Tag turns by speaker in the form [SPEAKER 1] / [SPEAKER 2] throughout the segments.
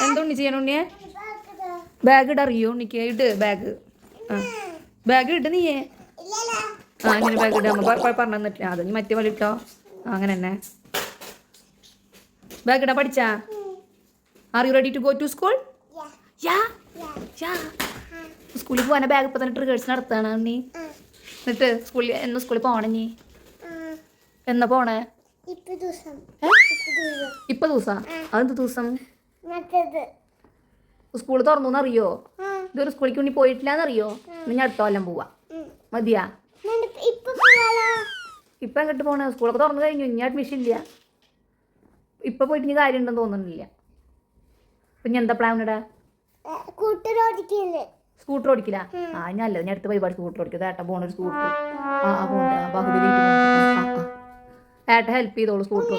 [SPEAKER 1] എന്തുണ്ണി ചെയ്യണം ഉണ്ണിയെ? ബാഗ് ഇടറിയോ ഉണ്ണിക്ക്? ഇട് ബാഗ്. ആ ബാഗ് ഇട്ട് നീയേ. ആ ഇങ്ങനെ ബാഗ് ഇട്ട് അമ്മ പറഞ്ഞു തന്നിട്ടില്ല. അത് നീ മറ്റേ പോലെ ഇട്ടോ. അങ്ങനെ തന്നെ ബാഗ് ഇടാ. പഠിച്ചാ? Are you ready to go to school? സ്കൂളിൽ പോകാൻ ബാഗ് ഇപ്പൊ തന്നെ റിഹേഴ്സൽ നടത്താണ് ഉണ്ണി. എന്നിട്ട് സ്കൂളിൽ പോണേ നീ? എന്നാ പോണേ? ഇപ്പൊ ദിവസം? അതെന്ത് ദിവസം? സ്കൂള് തുറന്നറിയോ? ഇതൊരു സ്കൂളിലേക്ക് ഉണ്ണി പോയിട്ടില്ലാന്നറിയോ? ഇനി അടുത്ത കൊല്ലം പോവാ. മതിയാ? ഇപ്പൊ എങ്ങോട്ട് പോണേ? സ്കൂളൊക്കെ തുറന്നു കഴിഞ്ഞു. ഇനി അഡ്മിഷൻ ഇല്ല. ഇപ്പൊ പോയിട്ട് ഇനി കാര്യം ഉണ്ടെന്ന് തോന്നുന്നില്ല. പിന്നെ എന്താ പ്ലാൻ ഇടാ? സ്കൂട്ടർ ഓടിക്കില്ല? ആ ഞാനല്ല ഞാൻ അടുത്ത പരിപാടി സ്കൂട്ടർ ഓടിക്കും. ഏട്ട പോണ ഒരു സ്കൂട്ടർ. ഏട്ട ഹെൽപ്പ് ചെയ്തോളൂ സ്കൂട്ടർ.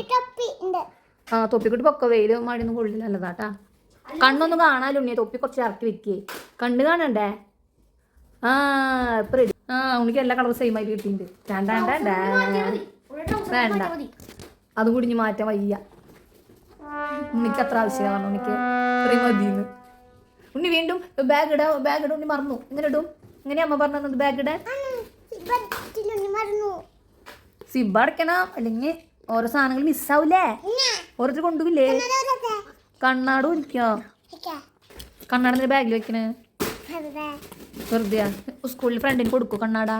[SPEAKER 1] ആ തൊപ്പിക്കിട്ട് പൊക്ക. വെയില് മഴയൊന്നും കൊള്ളില്ല. നല്ലതാട്ടാ. കണ്ണൊന്നും കാണാലോ ഉണ്ണിയെ. തൊപ്പി കുറച്ച് ഇറക്കി വെക്കേ. കണ്ണ് കാണണ്ടേ? ആ ഇപ്പൊ റെഡി. ആ ഉണ്ണിക്ക് എല്ലാ കളറും സെയിം ആയിട്ട് കിട്ടിയിട്ടുണ്ട്. വേണ്ട അതും കൂടി ഇനി മാറ്റാൻ വയ്യ. ഉണ്ണിക്ക് അത്ര ആവശ്യമാണ്. ഉണ്ണിക്ക് ഇത്രയും മതിന്ന്. ഉണ്ണി വീണ്ടും ബാഗ് ഇടാ. ബാഗ് ഇടും. ഉണ്ണി മറന്നു. എങ്ങനെ ഇടും? എങ്ങനെയാ അമ്മ പറഞ്ഞത് ബാഗ് ഇടാൻ? സിബ് അടയ്ക്കണം. അല്ലെങ്കിൽ ഓരോ സാധനങ്ങൾ മിസ്സാവൂലേ? ഓരോരുത്തർ കൊണ്ടുപോയില്ലേ? കണ്ണാട് ഒരിക്കോ? കണ്ണാട ബാഗിൽ വെക്കണേ വെറുതെ? സ്കൂളിൽ ഫ്രണ്ടിന് കൊടുക്കോ കണ്ണാടാ?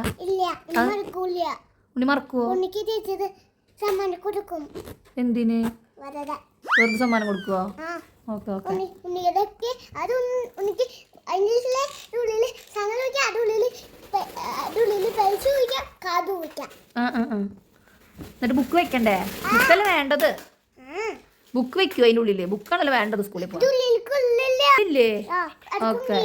[SPEAKER 1] ഉണ്ണി മറക്കുവോ? എന്തിന്? വെറുതെ സമ്മാനം കൊടുക്കുവോ? Okay okay. എന്നിട്ട് ബുക്ക് വെക്കണ്ടേ? ബുക്കല്ലേ വേണ്ടത്? ബുക്ക് വെക്കുവോ അതിൻ്റെ ഉള്ളില്? ബുക്കാണല്ലോ വേണ്ടത് സ്കൂളിൽ പോകാൻ. ഇല്ലേ? ഓക്കെ.